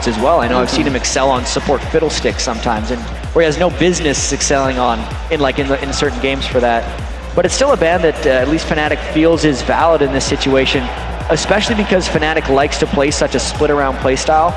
points as well. I know I've seen him excel on support fiddlesticks sometimes, and where he has no business excelling on in certain games for that. But it's still a ban that at least Fnatic feels is valid in this situation, especially because Fnatic likes to play such a split around playstyle.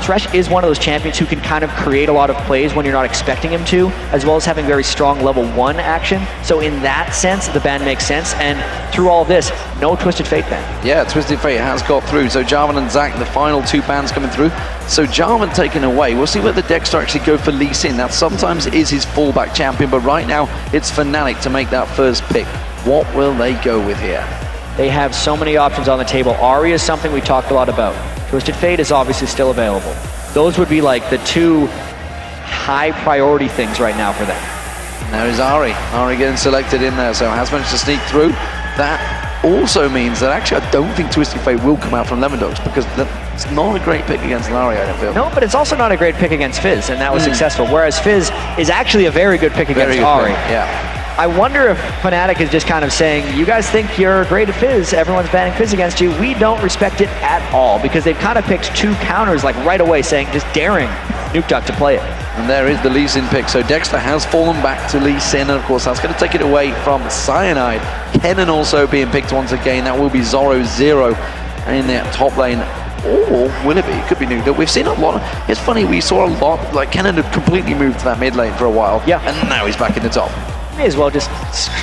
Thresh is one of those champions who can kind of create a lot of plays when you're not expecting him to, as well as having very strong level 1 action. So in that sense, the ban makes sense. And through all this, no Twisted Fate ban. Yeah, Twisted Fate has got through. So Jarvan and Zac, the final 2 bans coming through. So Jarvan taken away. We'll see whether Dexter actually go for Lee Sin. That sometimes is his fallback champion, but right now it's Fnatic to make that first pick. What will they go with here? They have so many options on the table. Ahri is something we talked a lot about. Twisted Fate is obviously still available. Those would be like the 2 high priority things right now for them. There is Ahri. Ahri getting selected in there, so has managed to sneak through. That also means that actually I don't think Twisted Fate will come out from LemonDogs, because it's not a great pick against Ahri, I don't feel. No, but it's also not a great pick against Fizz, and that was successful. Whereas Fizz is actually a very good pick against Ahri. Yeah. I wonder if Fnatic is just kind of saying, you guys think you're great at Fizz, everyone's banning Fizz against you, we don't respect it at all, because they've kind of picked 2 counters like right away, saying, just daring NukeDuck to play it. And there is the Lee Sin pick, so Dexter has fallen back to Lee Sin, and of course that's going to take it away from Cyanide. Kennen also being picked once again, that will be Zoro 0 in the top lane. Or will it be? It could be NukeDuck. We've seen a lot of, it's funny, we saw a lot, like Kennen had completely moved to that mid lane for a while, and now he's back in the top. May as well just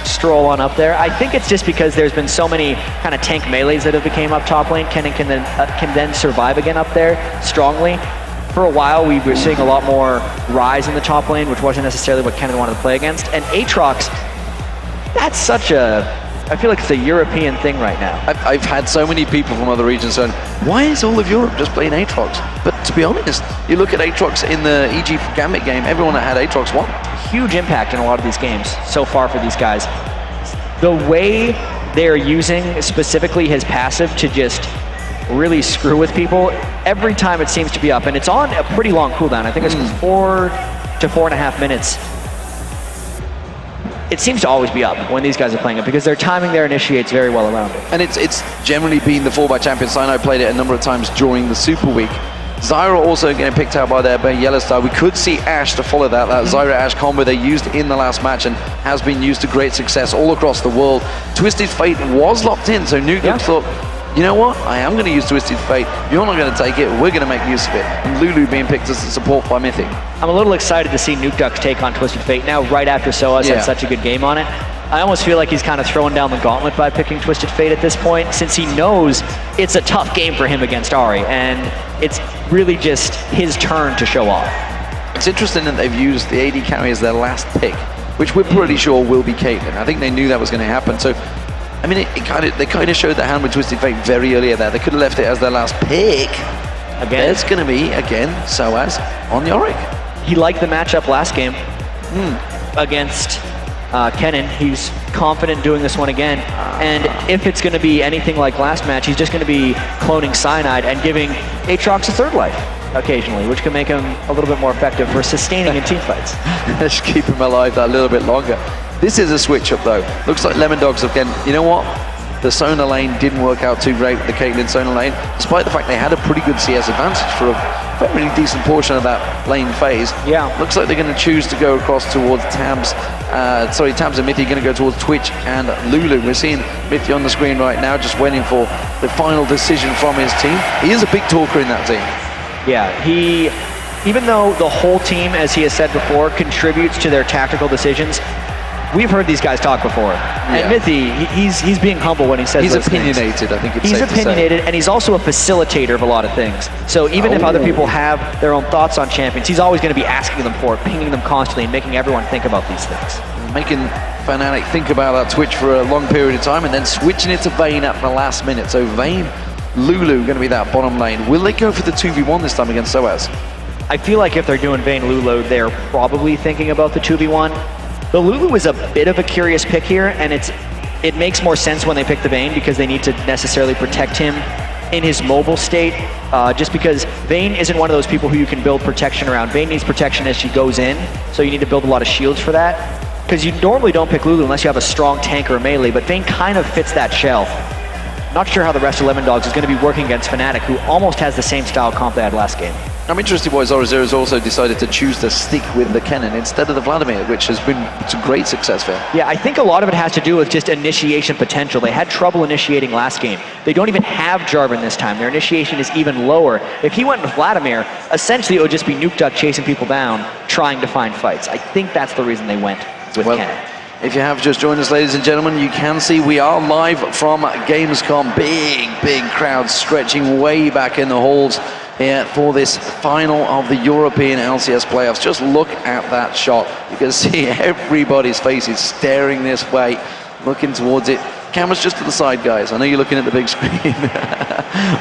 stroll on up there. I think it's just because there's been so many kind of tank melees that have became up top lane. Kennen can then survive again up there strongly. For a while, we were seeing a lot more Rise in the top lane, which wasn't necessarily what Kennen wanted to play against. And Aatrox, that's such a, I feel like it's a European thing right now. I've had so many people from other regions saying, why is all of Europe just playing Aatrox? But to be honest, you look at Aatrox in the EG Gambit game, everyone that had Aatrox won. Huge impact in a lot of these games so far for these guys. The way they're using specifically his passive to just really screw with people, every time it seems to be up, and it's on a pretty long cooldown. I think it's 4 to 4.5 minutes. It seems to always be up when these guys are playing it, because their timing there initiates very well around it. And it's generally been the fallback champion. Cyanide played it a number of times during the Super Week. Zyra also getting picked out by their Yellowstar. We could see Ashe to follow that Zyra-Ashe combo they used in the last match and has been used to great success all across the world. Twisted Fate was locked in, so NukeDuck thought, you know what, I am going to use Twisted Fate, you're not going to take it, we're going to make use of it. And Lulu being picked as a support by Mythic. I'm a little excited to see NukeDuck's take on Twisted Fate now, right after Soaz had such a good game on it. I almost feel like he's kind of throwing down the gauntlet by picking Twisted Fate at this point, since he knows it's a tough game for him against Ahri, and it's really just his turn to show off. It's interesting that they've used the AD carry as their last pick, which we're pretty sure will be Caitlyn. I think they knew that was going to happen, so I mean, they kind of showed their hand with Twisted Fate very earlier there. They could have left it as their last pick. Again, there's going to be, again, Soaz on Yorick. He liked the matchup last game against Kennen. He's confident doing this one again. And if it's going to be anything like last match, he's just going to be cloning Cyanide and giving Aatrox a third life occasionally, which can make him a little bit more effective for sustaining in team fights. Let's keep him alive that little bit longer. This is a switch up though. Looks like LemonDogs again. You know what? The Sona lane didn't work out too great with the Caitlyn Sona lane, despite the fact they had a pretty good CS advantage for a very decent portion of that lane phase. Yeah. Looks like they're going to choose to go across towards Tabs. Tabs and Mithy going to go towards Twitch and Lulu. We're seeing Mithy on the screen right now, just waiting for the final decision from his team. He is a big talker in that team. Yeah, even though the whole team, as he has said before, contributes to their tactical decisions, we've heard these guys talk before. And Mithy, he's being humble when he says he's opinionated, I think it's he's safe to say. opinionated, and he's also a facilitator of a lot of things. So even if other people have their own thoughts on champions, he's always going to be asking them for it, pinging them constantly, and making everyone think about these things. Making Fnatic think about that Twitch for a long period of time, and then switching it to Vayne at the last minute. So Vayne, Lulu going to be that bottom lane. Will they go for the 2v1 this time against Soaz? I feel like if they're doing Vayne Lulu, they're probably thinking about the 2v1. The Lulu is a bit of a curious pick here, and it makes more sense when they pick the Vayne because they need to necessarily protect him in his mobile state, just because Vayne isn't one of those people who you can build protection around. Vayne needs protection as she goes in, so you need to build a lot of shields for that. Because you normally don't pick Lulu unless you have a strong tank or a melee, but Vayne kind of fits that shell. not sure how the rest of LemonDogs is going to be working against Fnatic, who almost has the same style comp they had last game. I'm interested why Zoro has also decided to choose to stick with the Kennen instead of the Vladimir, which has been a great success for him. Yeah, I think a lot of it has to do with just initiation potential. They had trouble initiating last game. They don't even have Jarvan this time. Their initiation is even lower. If he went with Vladimir, essentially it would just be NukeDuck chasing people down, trying to find fights. I think that's the reason they went with Kennen. If you have just joined us, ladies and gentlemen, you can see we are live from Gamescom. Big crowds stretching way back in the halls here for this final of the European LCS playoffs. Just look at that shot. You can see everybody's faces staring this way, looking towards it. Camera's just to the side, guys. I know you're looking at the big screen,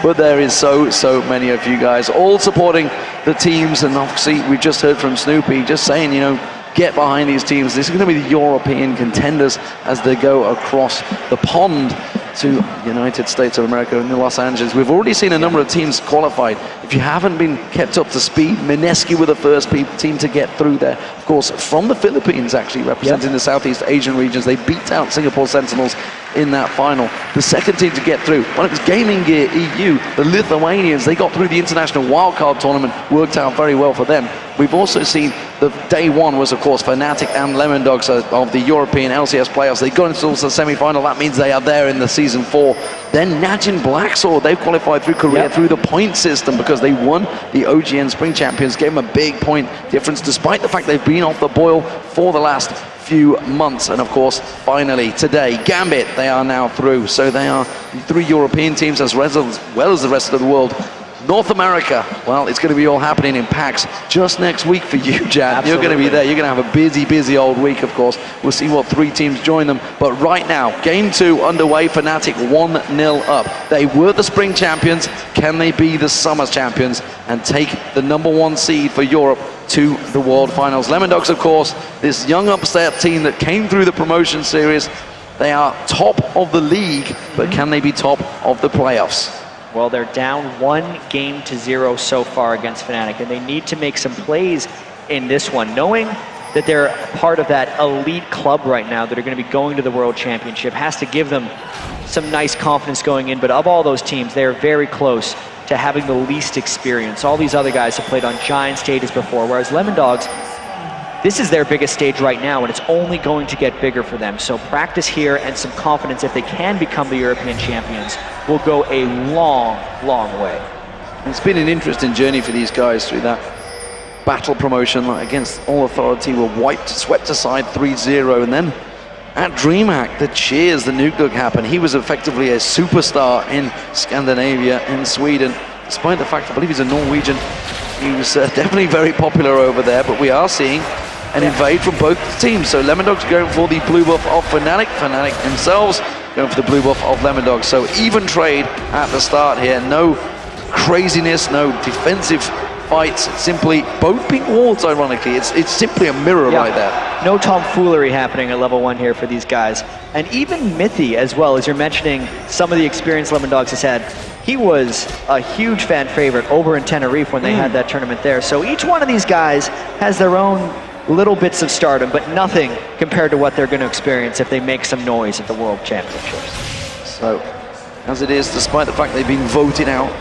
but there is so many of you guys all supporting the teams. And obviously, we've just heard from Snoopy just saying, you know, get behind these teams. This is going to be the European contenders as they go across the pond to United States of America and Los Angeles. We've already seen a number of teams qualified. If you haven't been kept up to speed, Mineski were the first team to get through there. Of course, from the Philippines, actually, representing the Southeast Asian regions. They beat out Singapore Sentinels in that final. The second team to get through, well, it was Gaming Gear EU, the Lithuanians. They got through the International Wildcard Tournament, worked out very well for them. We've also seen the day one was, of course, Fnatic and LemonDogs of the European LCS playoffs. They got into the semi-final. That means they are there in the Season 4. Then Najin Blacksword, they've qualified through Korea through the point system because they won the OGN Spring Champions, gave them a big point difference, despite the fact they've been off the boil for the last few months. And of course, finally today, Gambit, they are now through. So they are 3 European teams as well as the rest of the world. North America, well, it's going to be all happening in PAX just next week for you, Jan. You're going to be there. You're going to have a busy old week, of course. We'll see what 3 teams join them. But right now, Game 2 underway. Fnatic 1-0 up. They were the Spring Champions. Can they be the Summer Champions and take the #1 seed for Europe to the World Finals? LemonDogs, of course, this young upstart team that came through the promotion series. They are top of the league, but can they be top of the playoffs? Well, they're down 1-0 so far against Fnatic, and they need to make some plays in this one, knowing that they're part of that elite club right now that are going to be going to the World Championship. Has to give them some nice confidence going in, but of all those teams, they're very close to having the least experience. All these other guys have played on giant stages before, whereas LemonDogs, this is their biggest stage right now, and it's only going to get bigger for them. So practice here and some confidence, if they can become the European champions, will go a long way. It's been an interesting journey for these guys through that battle promotion against All Authority. Were swept aside 3-0, and then at DreamHack, the cheers, the NukeDuck happened. He was effectively a superstar in Scandinavia, in Sweden, despite the fact, I believe he's a Norwegian. He was definitely very popular over there, but we are seeing an invade from both teams. So LemonDogs going for the blue buff of Fnatic. Fnatic themselves going for the blue buff of LemonDogs. So even trade at the start here. No craziness, no defensive fights. Simply both pink wards, ironically. It's simply a mirror like that. No tomfoolery happening at level 1 here for these guys. And even Mithy as well, as you're mentioning some of the experience LemonDogs has had. He was a huge fan favorite over in Tenerife when they had that tournament there. So each one of these guys has their own little bits of stardom, but nothing compared to what they're going to experience if they make some noise at the World Championships. So, as it is, despite the fact they've been voted out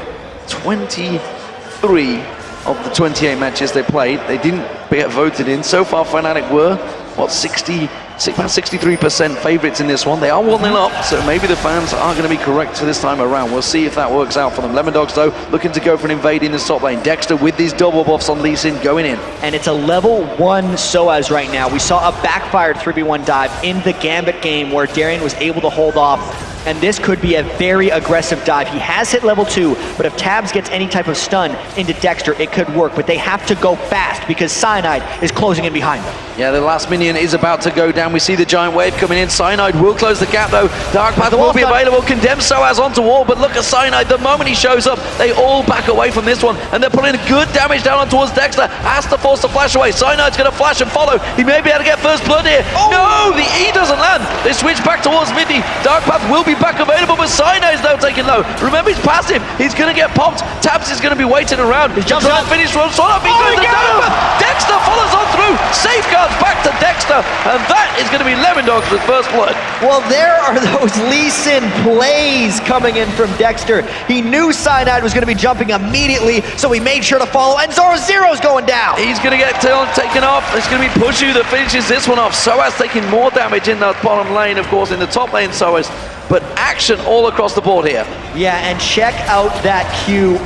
23 of the 28 matches they played, they didn't get voted in. So far, Fnatic were, what, 63% favorites in this one. They are 1-0 up, so maybe the fans are going to be correct for this time around. We'll see if that works out for them. LemonDogs, though, looking to go for an invade in the top lane. Dexter with these double buffs on Lee Sin going in. And it's a level 1 Soaz right now. We saw a backfired 3v1 dive in the Gambit game where Darian was able to hold off, and this could be a very aggressive dive. He has hit level 2, but if Tabs gets any type of stun into Dexter, it could work, but they have to go fast because Cyanide is closing in behind them. Yeah, the last minion is about to go down. We see the giant wave coming in. Cyanide will close the gap, though. Dark Path will be available. Condemn Soaz onto wall, but look at Cyanide. The moment he shows up, they all back away from this one, and they're putting good damage down towards Dexter. Has to force the flash away. Cyanide's going to flash and follow. He may be able to get first blood here. No, the E doesn't land. They switch back towards Mithy. Dark Path will be back available, but Cyanide's now taking low. Remember, he's passive. He's going to get popped. Tabs is going to be waiting around. He jumps out. Finish run. Dexter follows on through, safeguards back to Dexter, and that is going to be LemonDogs with first blood. Well, there are those Lee Sin plays coming in from Dexter. He knew Cyanide was going to be jumping immediately, so he made sure to follow, and Zoro-Zero's going down. He's going to get taken off. It's going to be Pushu that finishes this one off. Soaz taking more damage in that bottom lane, of course, in the top lane Soaz, but action all across the board here. Yeah, and check out that Q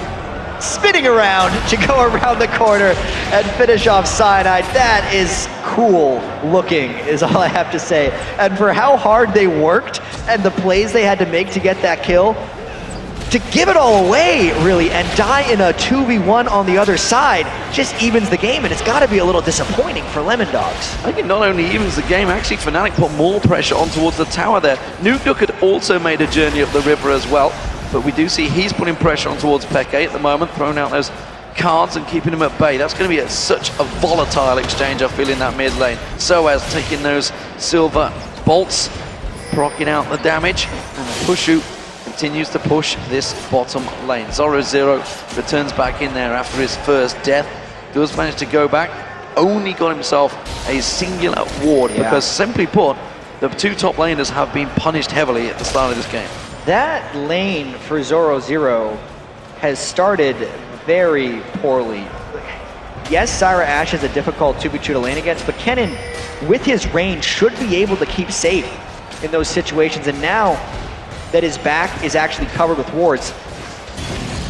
spinning around to go around the corner and finish off Cyanide. That is cool looking, is all I have to say. And for how hard they worked and the plays they had to make to get that kill, to give it all away, really, and die in a 2v1 on the other side just evens the game, and it's got to be a little disappointing for LemonDogs. I think it not only evens the game, actually Fnatic put more pressure on towards the tower there. Nuke had also made a journey up the river as well, but we do see he's putting pressure on towards Peke at the moment, throwing out those cards and keeping him at bay. That's going to be such a volatile exchange, I feel, in that mid lane. Soaz taking those silver bolts, procking out the damage, and Pushu continues to push this bottom lane. Zoro-Zero returns back in there after his first death. Does manage to go back. Only got himself a singular ward because, simply put, the two top laners have been punished heavily at the start of this game. That lane for Zoro-Zero has started very poorly. Yes, Zyra Ashe is a difficult 2v2 to lane against, but Kennen, with his range, should be able to keep safe in those situations. And now that his back is actually covered with wards,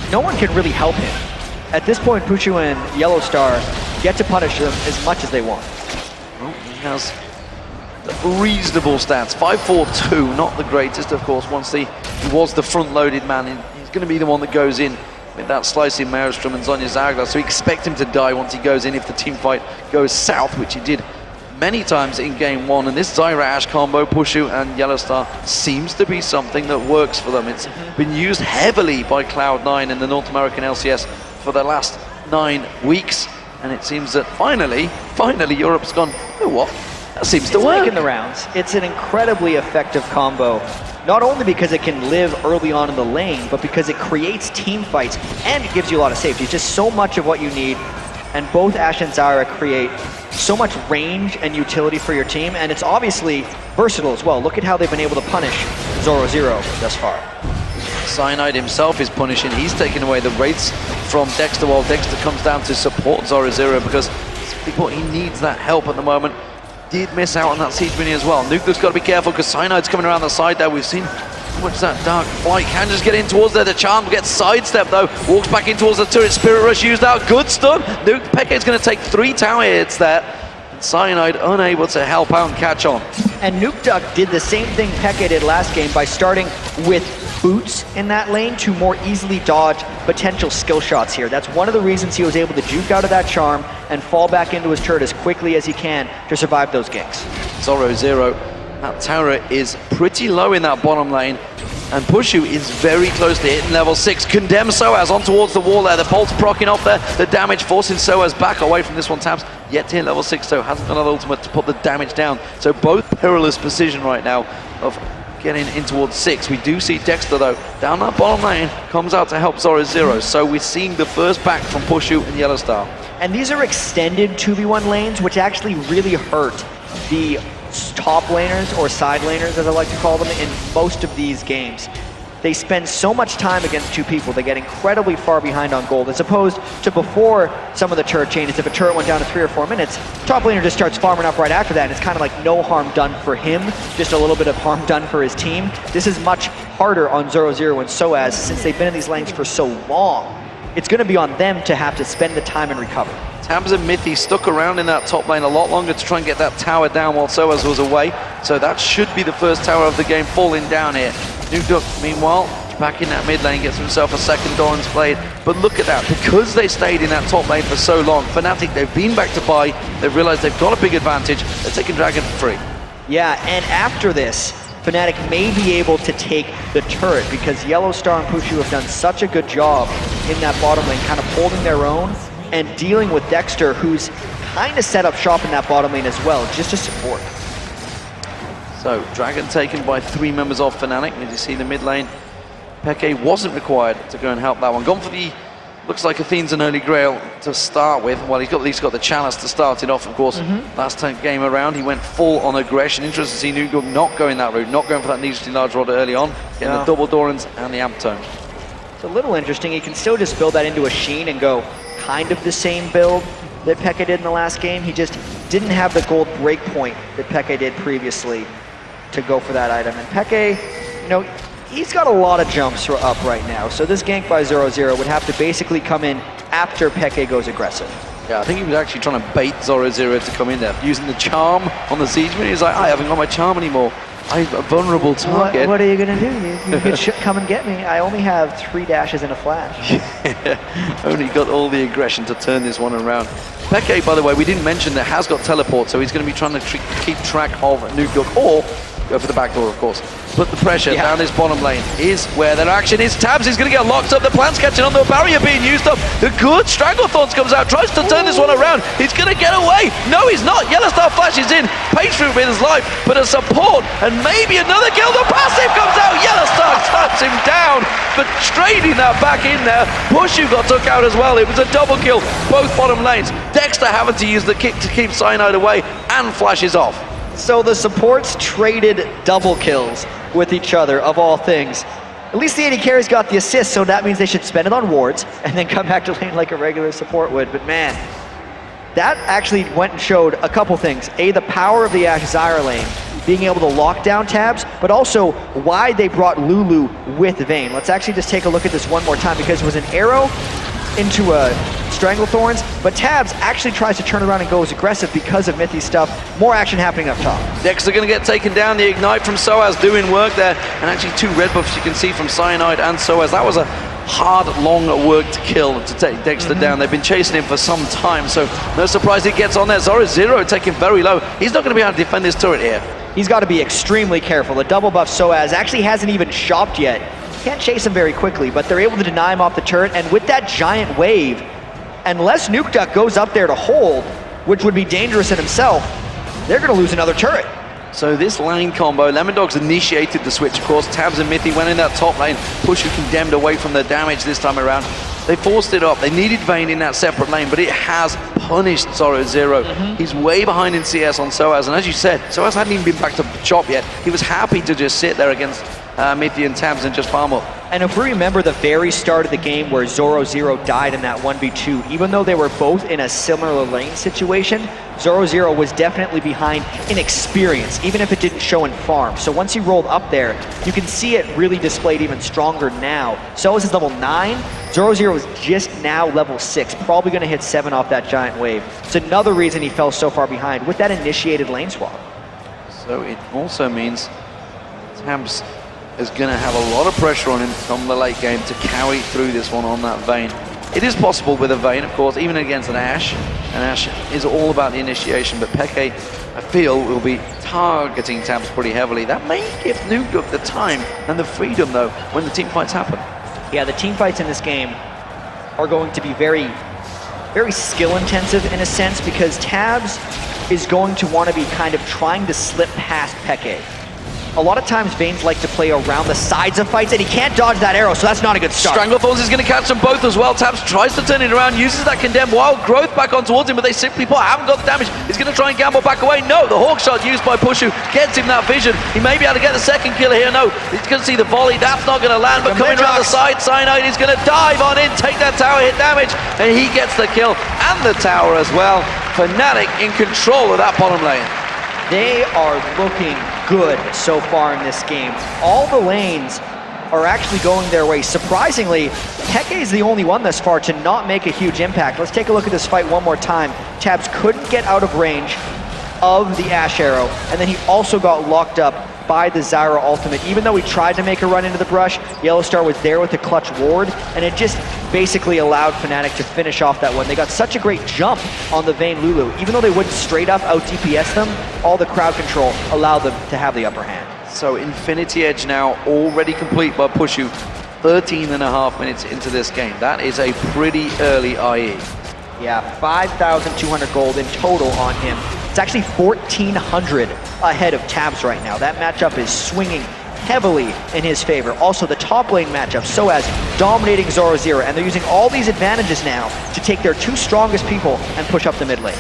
no one can really help him. At this point, Pushu and Yellowstar get to punish them as much as they want. Well, he has reasonable stats. 5-4-2, not the greatest, of course. Once he was the front-loaded man, he's going to be the one that goes in with that slicing Maelstrom and Zhonya Zagla, so we expect him to die once he goes in if the team fight goes south, which he did many times in game one. And this Zyra Ashe combo, Pushu and Yellowstar, seems to be something that works for them. It's been used heavily by Cloud9 in the North American LCS for the last 9 weeks, and it seems that finally Europe's gone, you know what, that seems to work. It's making the rounds. It's an incredibly effective combo, not only because it can live early on in the lane, but because it creates team fights and it gives you a lot of safety. It's just so much of what you need, and both Ashe and Zyra create so much range and utility for your team, and it's obviously versatile as well. Look at how they've been able to punish Zoro-Zero thus far. Cyanide himself is punishing. He's taking away the wraiths from Dexter, while Dexter comes down to support Zoro-Zero because he needs that help at the moment. Did miss out on that siege mini as well. Nuke's got to be careful because Cyanide's coming around the side there. We've seen what's that dark flight. Can just get in towards there. The charm gets sidestepped though. Walks back in towards the turret. Spirit Rush used out. Good stun. Nuke Peke's going to take 3 tower hits there. And Cyanide unable to help out and catch on. And Nuke did the same thing Peke did last game by starting with boots in that lane to more easily dodge potential skill shots here. That's one of the reasons he was able to juke out of that charm and fall back into his turret as quickly as he can to survive those ganks. Zoro-Zero, that tower is pretty low in that bottom lane, and Pushu is very close to hitting level 6. Condemn Soaz on towards the wall there. The bolt's procking off there. The damage forcing Soaz back away from this one. Taps yet to hit level 6, so hasn't got an ultimate to put the damage down. So both perilous position right now of getting in towards 6. We do see Dexter though down that bottom lane, comes out to help Zoro-Zero. So we're seeing the first back from Pushu and Yellowstar. And these are extended 2v1 lanes, which actually really hurt the top laners, or side laners as I like to call them, in most of these games. They spend so much time against 2 people, they get incredibly far behind on gold, as opposed to before some of the turret changes. If a turret went down to 3 or 4 minutes, top laner just starts farming up right after that, and it's kind of like no harm done for him, just a little bit of harm done for his team. This is much harder on Zoro-Zero and Soaz, since they've been in these lanes for so long. It's going to be on them to have to spend the time and recover. Tabs and Mithy stuck around in that top lane a lot longer to try and get that tower down while Soaz was away. So that should be the first tower of the game falling down here. Nuke, meanwhile, back in that mid lane, gets himself a second Doran's Blade. But look at that, because they stayed in that top lane for so long, Fnatic, they've been back to buy, they've realized they've got a big advantage, they're taking Dragon for free. Yeah, and after this, Fnatic may be able to take the turret because Yellowstar and Pushu have done such a good job in that bottom lane, kind of holding their own and dealing with Dexter, who's kind of set up shop in that bottom lane as well, just to support. So, Dragon taken by 3 members of Fnatic. As you see the mid lane, Peke wasn't required to go and help that one. Gone for the Looks like Athene's an early grail to start with. Well, he's got, at least got the chalice to start it off, of course. Last time game around, he went full on aggression. Interesting to see Nugug not going that route, not going for that needlessly large rod early on, getting the double Dorans and the amp tone. It's a little interesting. He can still just build that into a Sheen and go kind of the same build that Peke did in the last game. He just didn't have the gold breakpoint that Peke did previously to go for that item. And Peke, you know, he's got a lot of jumps up right now. So this gank by 0-0 would have to basically come in after Peke goes aggressive. Yeah, I think he was actually trying to bait 0-0 to come in there, using the charm on the Siegeman. He's like, I haven't got my charm anymore. I'm a vulnerable target. What are you going to do? You could come and get me. I only have 3 dashes and a flash. Only got all the aggression to turn this one around. Peke, by the way, we didn't mention that has got teleport, so he's going to be trying to keep track of Nugug, or go for the back door, of course. But the pressure down this bottom lane is where their action is. Tabs is going to get locked up. The plant's catching on. The barrier being used up. The good Stranglethorns comes out, tries to turn this one around. He's going to get away. No, he's not. Yellowstar flashes in. Pays through with his life, but a support and maybe another kill. The passive comes out. Yellowstar slaps him down, but trading that back in there. Pushu got took out as well. It was a double kill, both bottom lanes. Dexter having to use the kick to keep Cyanide away and flashes off. So the supports traded double kills with each other, of all things. At least the AD carries got the assist, so that means they should spend it on wards and then come back to lane like a regular support would. But man, that actually went and showed a couple things. A, the power of the Ashe Zyra lane, being able to lock down tabs, but also why they brought Lulu with Vayne. Let's actually just take a look at this one more time, because it was an arrow into a Stranglethorns, but Tabs actually tries to turn around and goes aggressive because of Mithy's stuff. More action happening up top. Dexter going to get taken down. The Ignite from Soaz doing work there, and actually 2 red buffs you can see from Cyanide and Soaz. That was a hard, long work to kill to take Dexter down. They've been chasing him for some time, so no surprise he gets on there. 0-0 taken very low. He's not going to be able to defend this turret here. He's got to be extremely careful. The double buff Soaz actually hasn't even shopped yet. Can't chase him very quickly, but they're able to deny him off the turret, and with that giant wave, unless Nuke Duck goes up there to hold, which would be dangerous in himself, they're going to lose another turret. So this lane combo, LemonDogs initiated the switch, of course. Tabs and Mithy went in that top lane. Pushu condemned away from the damage this time around. They forced it up. They needed Vayne in that separate lane, but it has punished 0-0. He's way behind in CS on Soaz, and as you said, Soaz hadn't even been back to chop yet. He was happy to just sit there against Mithy and Tabs and just farm up. And if we remember the very start of the game where 0-0 died in that 1v2, even though they were both in a similar lane situation, 0-0 was definitely behind in experience, even if it didn't show in farm. So once he rolled up there, you can see it really displayed even stronger now. Soaz is level 9, 0-0 is just now level 6, probably going to hit 7 off that giant wave. It's another reason he fell so far behind with that initiated lane swap. So it also means Tabs is going to have a lot of pressure on him from the late game to carry through this one on that Vayne. It is possible with a Vayne, of course, even against an Ashe. And Ashe is all about the initiation, but Peke, I feel, will be targeting Tabs pretty heavily. That may give Nugug the time and the freedom, though, when the team fights happen. Yeah, the team fights in this game are going to be very, very skill intensive in a sense, because Tabs is going to want to be kind of trying to slip past Peke. A lot of times Vaynes like to play around the sides of fights, and he can't dodge that arrow, so that's not a good start. Stranglethorns is going to catch them both as well. Tabs tries to turn it around, uses that condemned wild growth back on towards him, but they simply haven't got the damage. He's going to try and gamble back away. No, the hawk shot used by Pushu gets him that vision. He may be able to get the second kill here. No, he's going to see the volley. That's not going to land, but coming around the side, Cyanide is going to dive on in, take that tower, hit damage, and he gets the kill and the tower as well. Fnatic in control of that bottom lane. They are looking good so far in this game. All the lanes are actually going their way. Surprisingly, Peke is the only one thus far to not make a huge impact. Let's take a look at this fight one more time. Tabs couldn't get out of range of the Ashe arrow, and then he also got locked up by the Zyra ultimate. Even though he tried to make a run into the brush, Yellowstar was there with a clutch ward, and it just basically allowed Fnatic to finish off that one. They got such a great jump on the Vayne Lulu. Even though they wouldn't straight up out DPS them, all the crowd control allowed them to have the upper hand. So Infinity Edge now already complete by Pushu. 13.5 minutes into this game. That is a pretty early IE. Yeah, 5,200 gold in total on him. It's actually 1,400 ahead of Tabs right now. That matchup is swinging heavily in his favor. Also, the top lane matchup, Soaz dominating Zoro0, and they're using all these advantages now to take their two strongest people and push up the mid lane.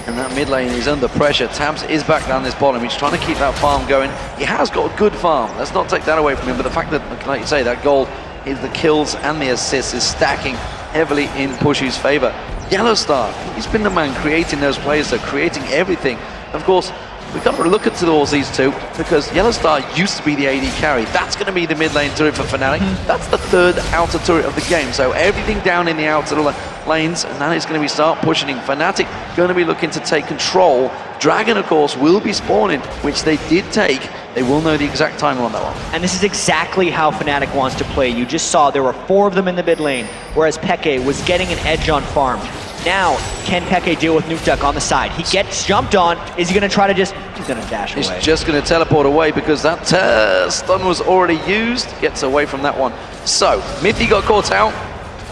And that mid lane is under pressure. Tabs is back down this bottom. He's trying to keep that farm going. He has got a good farm. Let's not take that away from him. But the fact that, like you say, that gold is the kills and the assists is stacking heavily in Pushu's favor. Yellowstar, he's been the man creating those plays, so creating everything. Of course, we've got to look at towards these two because Yellowstar used to be the AD carry. That's going to be the mid lane turret for Fnatic. That's the third outer turret of the game. So everything down in the outer lanes, and that is going to be start pushing. Fnatic going to be looking to take control. Dragon, of course, will be spawning, which they did take. They will know the exact time on that one. And this is exactly how Fnatic wants to play. You just saw there were 4 of them in the mid lane, whereas Peke was getting an edge on farm. Now, can Peke deal with Nukeduck on the side? He gets jumped on. Is he going to try to just... He's going to dash away. He's just going to teleport away because that stun was already used. Gets away from that one. So, Mithy got caught out.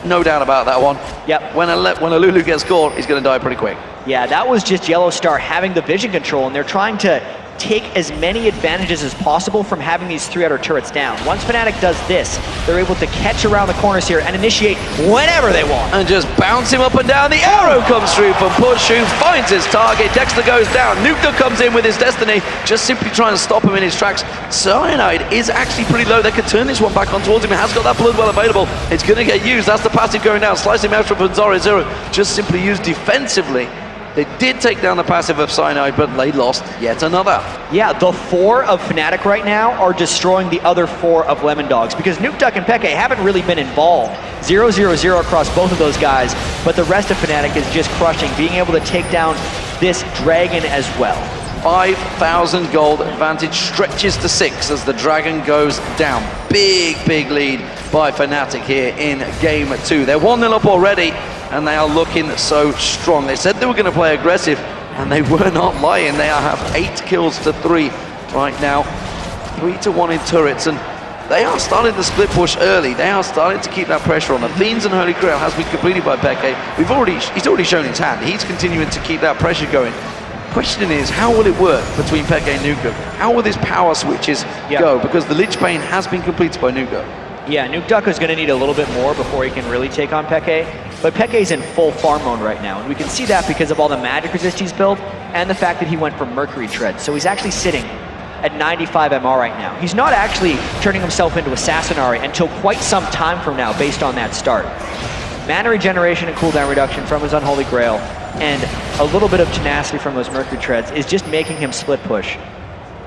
No doubt about that one. Yep. When a Lulu gets caught, he's going to die pretty quick. Yeah, that was just Yellowstar having the vision control, and they're trying to take as many advantages as possible from having these 3 outer turrets down. Once Fnatic does this, they're able to catch around the corners here and initiate whenever they want. And just bounce him up and down. The arrow comes through from Pushu, finds his target. Dexter goes down. Nukeduck comes in with his destiny, just simply trying to stop him in his tracks. Cyanide is actually pretty low. They could turn this one back on towards him. It has got that blood well available. It's going to get used. That's the passive going down. Slicing out from Zoro0, just simply used defensively. They did take down the passive of Cyanide, but they lost yet another. Yeah, the 4 of Fnatic right now are destroying the other 4 of LemonDogs because Nukeduck and Peke haven't really been involved. 0-0-0 across both of those guys, but the rest of Fnatic is just crushing, being able to take down this Dragon as well. 5,000 gold advantage stretches to 6 as the Dragon goes down. Big lead by Fnatic here in game 2. They're 1-0 up already, and they are looking so strong. They said they were going to play aggressive, and they were not lying. They have 8 kills to 3 right now. 3-1 in turrets, and they are starting to split push early. They are starting to keep that pressure on. The Fiends and Holy Grail has been completed by Peke. He's already shown his hand. He's continuing to keep that pressure going. Question is, how will it work between Peke and Nukeduck? How will these power switches go? Because the Lich Bane has been completed by Nukeduck. Yeah, Nukeduck is going to need a little bit more before he can really take on Peke. But Peke's in full farm mode right now, and we can see that because of all the magic resist he's built and the fact that he went for Mercury Tread. So he's actually sitting at 95 MR right now. He's not actually turning himself into Assassinari until quite some time from now based on that start. Mana regeneration and cooldown reduction from his Unholy Grail and a little bit of tenacity from those Mercury Treads is just making him split push.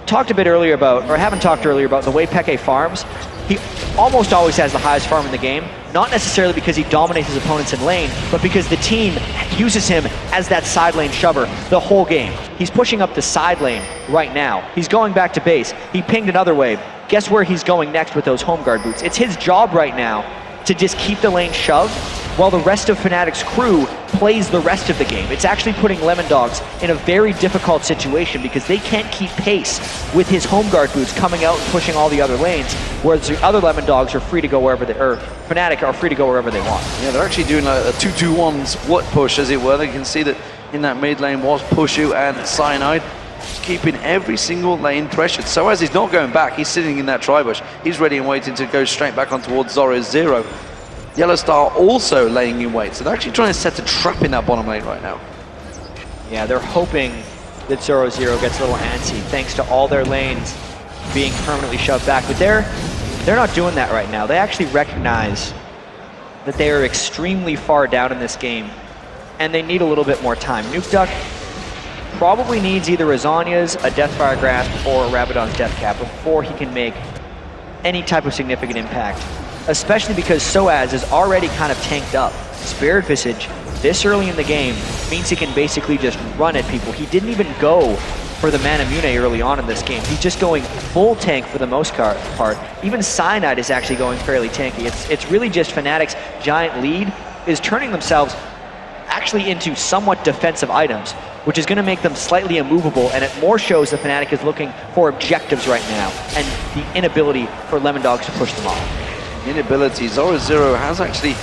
Talked a bit earlier about, or haven't talked earlier about the way Peke farms. He almost always has the highest farm in the game, not necessarily because he dominates his opponents in lane, but because the team uses him as that side lane shover the whole game. He's pushing up the side lane right now. He's going back to base. He pinged another wave. Guess where he's going next with those home guard boots? It's his job right now to just keep the lane shoved while the rest of Fnatic's crew plays the rest of the game. It's actually putting LemonDogs in a very difficult situation because they can't keep pace with his home guard boots coming out and pushing all the other lanes, whereas the other LemonDogs are free to go wherever they, or Fnatic are free to go wherever they want. Yeah, they're actually doing a 2-2-1 split push, as it were. They can see that in that mid lane was Pushu and Cyanide, keeping every single lane pressured. So as he's not going back, he's sitting in that tri-bush. He's ready and waiting to go straight back on towards Zoro0. Yellowstar also laying in wait. So they're actually trying to set a trap in that bottom lane right now. Yeah, they're hoping that Zoro0 gets a little antsy thanks to all their lanes being permanently shoved back. But they're not doing that right now. They actually recognize that they are extremely far down in this game and they need a little bit more time. Nukeduck probably needs either Azanya's, a Deathfire Grasp, or a Rabadon's Death Cap before he can make any type of significant impact, especially because Soaz is already kind of tanked up. Spirit Visage, this early in the game, means he can basically just run at people. He didn't even go for the Manamune early on in this game. He's just going full tank for the most part. Even Cyanide is actually going fairly tanky. It's really just Fnatic's giant lead is turning themselves actually into somewhat defensive items, which is going to make them slightly immovable, and it more shows that Fnatic is looking for objectives right now and the inability for LemonDogs to push them off. Inability. Zoro0 has actually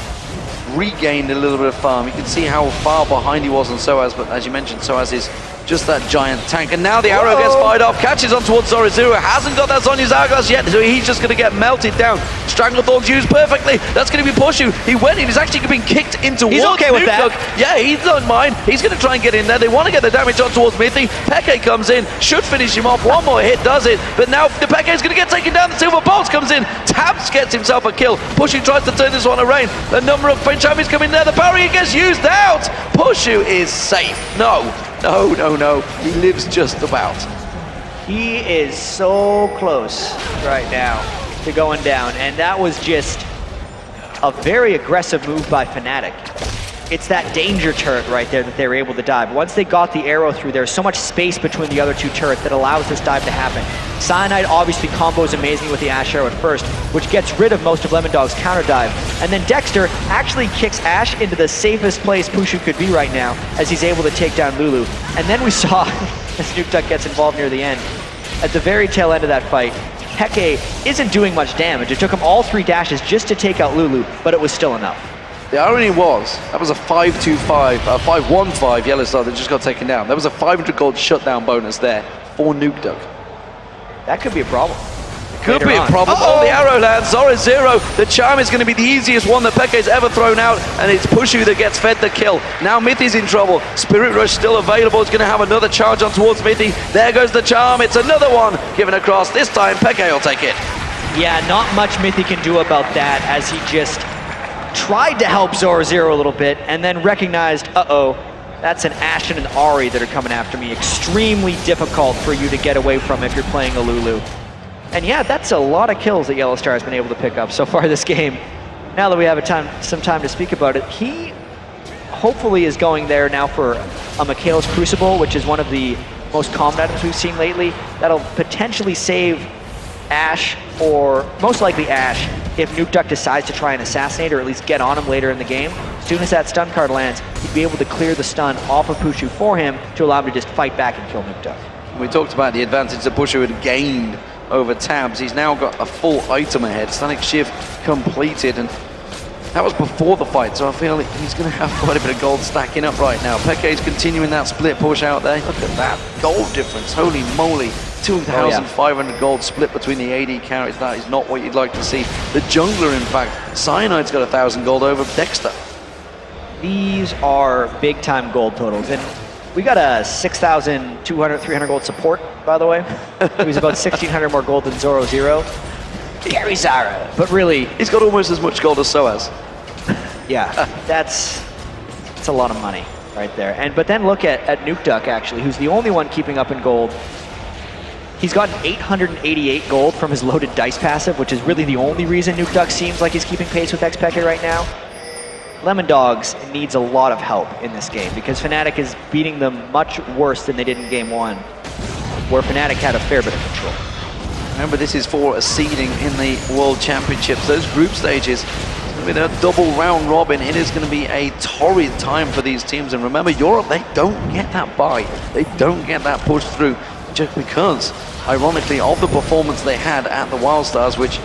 regained a little bit of farm. You can see how far behind he was on Soaz, but as you mentioned, Soaz is just that giant tank. And now the arrow gets fired off, catches on towards Zoro. Hasn't got that Sonya's Hourglass yet, so he's just going to get melted down. Stranglethorn's used perfectly. That's going to be Pushu. He went in. He's actually being kicked into He's okay with that. Yeah, he don't mind. He's going to try and get in there. They want to get the damage on towards Mithy. Peke comes in, should finish him off. One more hit does it, but now the Peke is going to get taken down. The Silver Bolts comes in. Tabs gets himself a kill. Pushu tries to turn this one around. A number of French armies come in there. The barrier gets used out. Pushu is safe. No. He lives just about. He is so close right now to going down, and that was just a very aggressive move by Fnatic. It's that danger turret right there that they were able to dive. Once they got the arrow through, there's so much space between the other two turrets that allows this dive to happen. Cyanide obviously combos amazingly with the Ashe arrow at first, which gets rid of most of LemonDogs' counter dive. And then Dexter actually kicks Ashe into the safest place Pushu could be right now, as he's able to take down Lulu. And then we saw, as Nukeduck gets involved near the end, at the very tail end of that fight, Peke isn't doing much damage. It took him all 3 dashes just to take out Lulu, but it was still enough. The irony was, that was a 5-2-5, 5-1-5 Yellow Star that just got taken down. There was a 500 gold shutdown bonus there for Nukeduck. That could be a problem. Could be a problem. Oh, the arrow lands. Zoro. The charm is going to be the easiest one that Peke's ever thrown out, and it's Pushu that gets fed the kill. Now Mithy's in trouble. Spirit Rush still available. It's going to have another charge on towards Mithy. There goes the charm. It's another one given across. This time Peke will take it. Yeah, not much Mithy can do about that, as he just tried to help Zoro a little bit, and then recognized, that's an Ashe and an Ahri that are coming after me. Extremely difficult for you to get away from if you're playing a Lulu. And yeah, that's a lot of kills that Yellow Star has been able to pick up so far this game. Now that we have some time to speak about it, he hopefully is going there now for a Mikhail's Crucible, which is one of the most common items we've seen lately. That'll potentially save Ashe, or most likely Ashe, if Nukeduck decides to try and assassinate or at least get on him later in the game. As soon as that stun card lands, he'd be able to clear the stun off of Pushu for him to allow him to just fight back and kill Nukeduck. We talked about the advantage that Pushu had gained over Tabs. He's now got a full item ahead. Sonic Shift completed, and that was before the fight, so I feel like he's going to have quite a bit of gold stacking up right now. Peke's continuing that split push out there. Look at that gold difference. Holy moly. 2,500 gold split between the AD carries. That is not what you'd like to see. The jungler, in fact, Cyanide's got 1,000 gold over Dexter. These are big-time gold totals, and we got a 6,200, 300 gold support, by the way. He was about 1,600 more gold than Zoro. Gary Zara. But really, he's got almost as much gold as Soaz. Yeah, that's a lot of money right there. But then look at Nukeduck, actually, who's the only one keeping up in gold. He's gotten 888 gold from his loaded dice passive, which is really the only reason Nukeduck seems like he's keeping pace with Xpeke right now. LemonDogs needs a lot of help in this game because Fnatic is beating them much worse than they did in Game 1, where Fnatic had a fair bit of control. Remember, this is for a seeding in the World Championships. Those group stages, it's going to be a double round robin. It is going to be a torrid time for these teams. And remember, Europe, they don't get that bye. They don't get that push through just because, ironically, of the performance they had at the Wildstars, which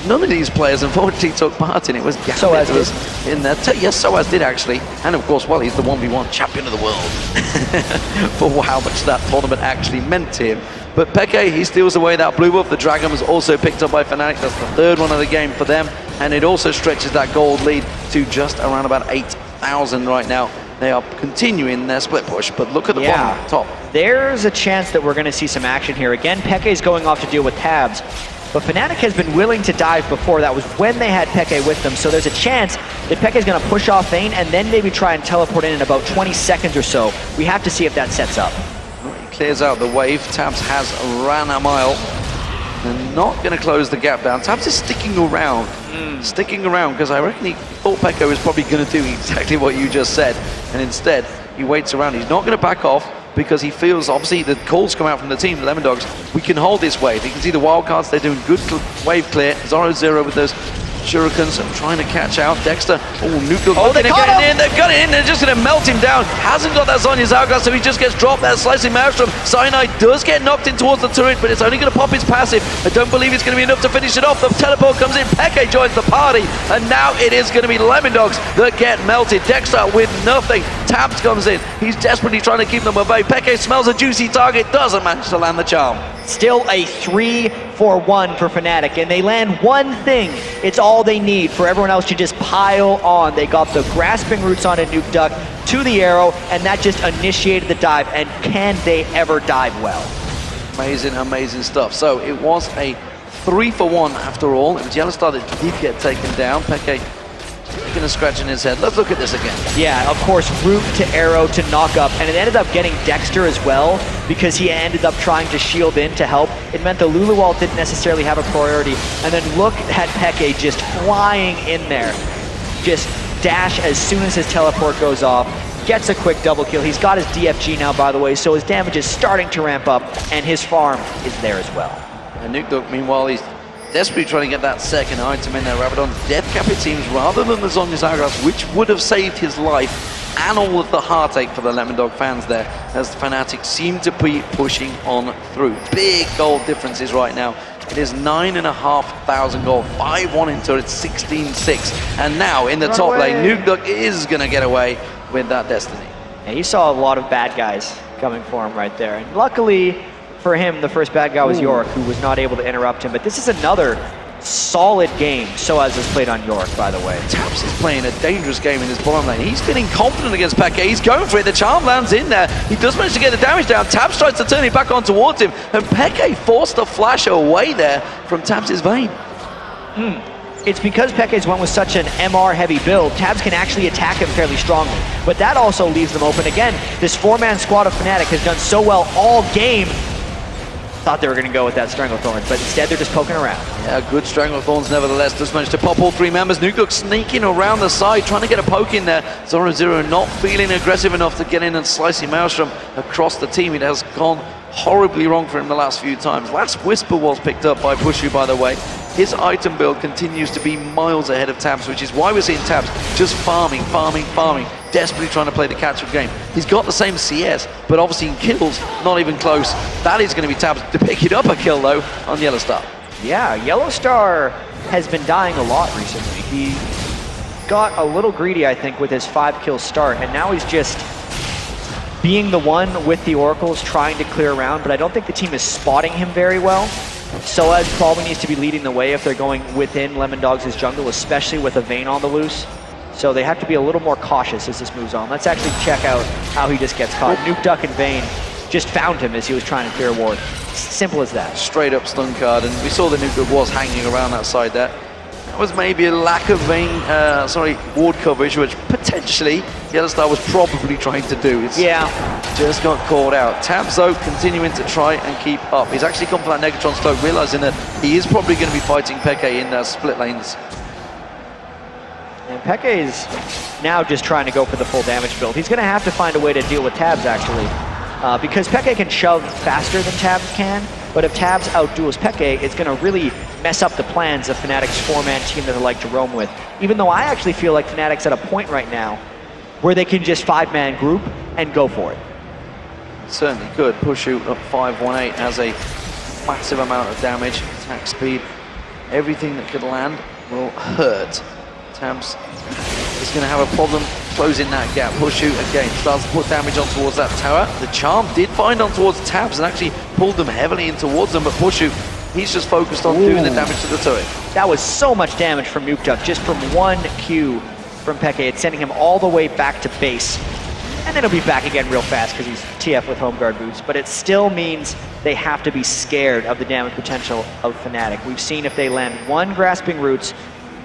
none of these players unfortunately took part in. It was Soaz was in there. Yes, Soaz did actually. And of course, well, he's the 1v1 champion of the world for how much that tournament actually meant to him. But Peke, he steals away that blue buff. The Dragon was also picked up by Fnatic. That's the third one of the game for them. And it also stretches that gold lead to just around about 8,000 right now. They are continuing their split push, but look at the bottom, top. There's a chance that we're going to see some action here. Again, Peke's going off to deal with Tabs, but Fnatic has been willing to dive before. That was when they had Peke with them, so there's a chance that Peke's going to push off Vayne and then maybe try and teleport in about 20 seconds or so. We have to see if that sets up. He clears out the wave. Tabs has ran a mile. They're not going to close the gap down. Tabs is sticking around. Sticking around because I reckon he thought Peke was probably going to do exactly what you just said, and instead he waits around. He's not going to back off because he feels, obviously the calls come out from the team, the LemonDogs, we can hold this wave. You can see the wildcards, they're doing good wave clear. Zoro with those Shurikens trying to catch out. Dexter, Nuke they getting caught him! in. They've got it in. They're just going to melt him down. Hasn't got that Zhonya's hourglass, so he just gets dropped. That slicing Maelstrom. Cyanide does get knocked in towards the turret, but it's only going to pop his passive. I don't believe it's going to be enough to finish it off. The teleport comes in. Peke joins the party, and now it is going to be LemonDogs that get melted. Dexter with nothing. Tabs comes in. He's desperately trying to keep them away. Peke smells a juicy target, doesn't manage to land the charm. Still a 3-for-1 for Fnatic, and they land one thing. It's all they need for everyone else to just pile on. They got the grasping roots on a Nuke Duck to the arrow, and that just initiated the dive. And can they ever dive well? Amazing, amazing stuff. So it was a 3-for-1 after all. It was Yellowstar that did get taken down. Peke going to scratch in his head. Let's look at this again. Yeah, of course, root to arrow to knock up, and it ended up getting Dexter as well because he ended up trying to shield in to help. It meant the Lulu wall didn't necessarily have a priority. And then look at Peke just flying in there. Just dash as soon as his teleport goes off. Gets a quick double kill. He's got his DFG now, by the way, so his damage is starting to ramp up, and his farm is there as well. And Nuke Duck, meanwhile, he's desperately trying to get that second item in there. Rabadon's death cap, it seems, rather than the Zhonya's hourglass, which would have saved his life, and all of the heartache for the LemonDog fans there, as the Fnatic seem to be pushing on through. Big gold differences right now. It is 9,500 gold, 5-1 in turret, 16-6. And now in the top lane, Nuke Duck is going to get away with that destiny. And you saw a lot of bad guys coming for him right there. And luckily for him, the first bad guy was York, who was not able to interrupt him. But this is another solid game. Soaz has played on York, by the way. Taps is playing a dangerous game in his bottom lane. He's feeling confident against Peke. He's going for it. The charm lands in there. He does manage to get the damage down. Taps tries to turn it back on towards him. And Peke forced the flash away there from Taps' vein. It's because Peke's went with such an MR-heavy build, Tabs can actually attack him fairly strongly. But that also leaves them open. Again, this four-man squad of Fnatic has done so well all game. Thought they were going to go with that Stranglethorns, but instead they're just poking around. Yeah, good Stranglethorns nevertheless. Just managed to pop all three members. Nuke Duck sneaking around the side, trying to get a poke in there. Zoro not feeling aggressive enough to get in and slicing Maelstrom across the team. It has gone horribly wrong for him the last few times. Last Whisper was picked up by Pushu, by the way. His item build continues to be miles ahead of Tabs, which is why we're seeing Tabs just farming, desperately trying to play the catch-up game. He's got the same CS, but obviously in kills, not even close. That is going to be Tabs to pick it up a kill, though, on Yellowstar. Yeah, Yellowstar has been dying a lot recently. He got a little greedy, I think, with his 5-kill start, and now he's just being the one with the Oracles trying to clear around, but I don't think the team is spotting him very well. Soaz probably needs to be leading the way if they're going within LemonDogs' jungle, especially with a Vayne on the loose. So they have to be a little more cautious as this moves on. Let's actually check out how he just gets caught. Nuke Duck and Vayne just found him as he was trying to clear a ward. Simple as that. Straight up stun card, and we saw the Nuke Duck was hanging around that side there. That was maybe a lack of ward coverage, which potentially Yellowstar was probably trying to do. It's just got caught out. Tabs, though, continuing to try and keep up. He's actually come for that Negatron Cloak, realizing that he is probably going to be fighting Peke in split lanes. And Peke is now just trying to go for the full damage build. He's going to have to find a way to deal with Tabs, actually. Because Peke can shove faster than Tabs can, but if Tabs outduels Peke, it's going to really mess up the plans of Fnatic's four-man team that they like to roam with. Even though I actually feel like Fnatic's at a point right now where they can just 5-man group and go for it. Certainly could. Pushu up 5-1-8 has a massive amount of damage, attack speed. Everything that could land will hurt. Tabs is going to have a problem closing that gap. Pushu again starts to put damage on towards that tower. The charm did find on towards Tabs and actually pulled them heavily in towards them, but Pushu, he's just focused on doing the damage to the turret. That was so much damage from Nuke Duck just from one Q from Peke. It's sending him all the way back to base. And then he'll be back again real fast because he's TF with home guard boots. But it still means they have to be scared of the damage potential of Fnatic. We've seen if they land one Grasping Roots,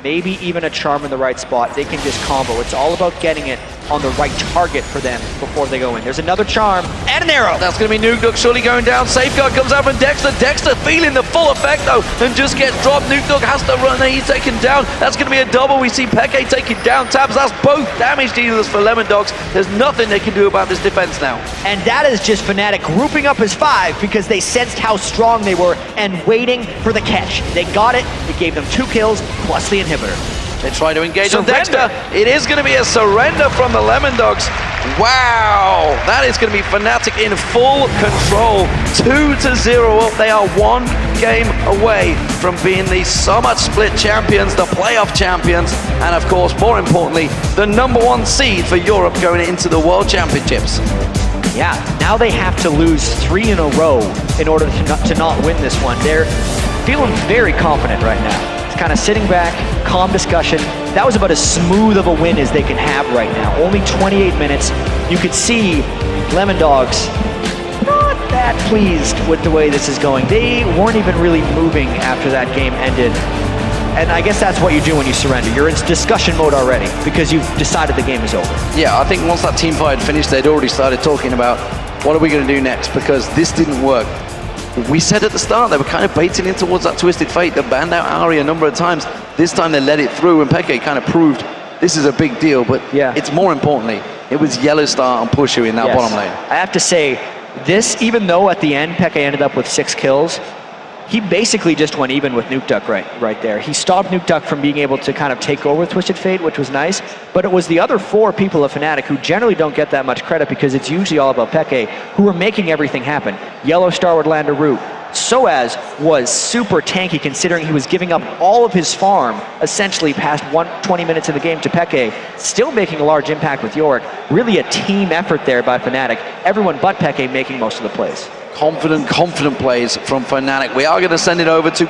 maybe even a charm in the right spot, they can just combo. It's all about getting it on the right target for them before they go in. There's another charm and an arrow. That's going to be Nuke surely going down. Safeguard comes out from Dexter. Dexter feeling the full effect though, and just gets dropped. Nuke has to run there. He's taken down. That's going to be a double. We see Peke taking down Tabs. That's both damage dealers for LemonDogs. There's nothing they can do about this defense now. And that is just Fnatic grouping up as 5 because they sensed how strong they were and waiting for the catch. They got it. It gave them 2 kills plus the inhibitor. They try to engage on Surrender. Dexter. It is going to be a surrender from the LemonDogs. Wow, that is going to be Fnatic in full control. 2-0 up. They are 1 game away from being the Summer Split champions, the playoff champions, and of course, more importantly, the #1 seed for Europe going into the World Championships. Yeah, now they have to lose 3 in a row in order to not win this one. They're feeling very confident right now. Kind of sitting back, calm discussion. That was about as smooth of a win as they can have right now. Only 28 minutes. You could see LemonDogs not that pleased with the way this is going. They weren't even really moving after that game ended. And I guess that's what you do when you surrender. You're in discussion mode already because you've decided the game is over. Yeah, I think once that team fight had finished, they'd already started talking about what are we going to do next, because this didn't work. We said at the start they were kind of baiting in towards that Twisted Fate. They banned out Ari a number of times. This time they let it through, and Peke kind of proved this is a big deal, but yeah, it's more importantly, it was Yellowstar and Pushu in that bottom lane. I have to say, this, even though at the end Peke ended up with 6 kills, he basically just went even with Nuke right there. He stopped Nuke from being able to kind of take over Twisted Fate, which was nice, but it was the other 4 people of Fnatic who generally don't get that much credit because it's usually all about Peke, who were making everything happen. Yellowstar would land a root. Soaz was super tanky considering he was giving up all of his farm essentially past 20 minutes of the game to Peke, still making a large impact with Yorick. Really a team effort there by Fnatic. Everyone but Peke making most of the plays. Confident plays from Fnatic. We are going to send it over to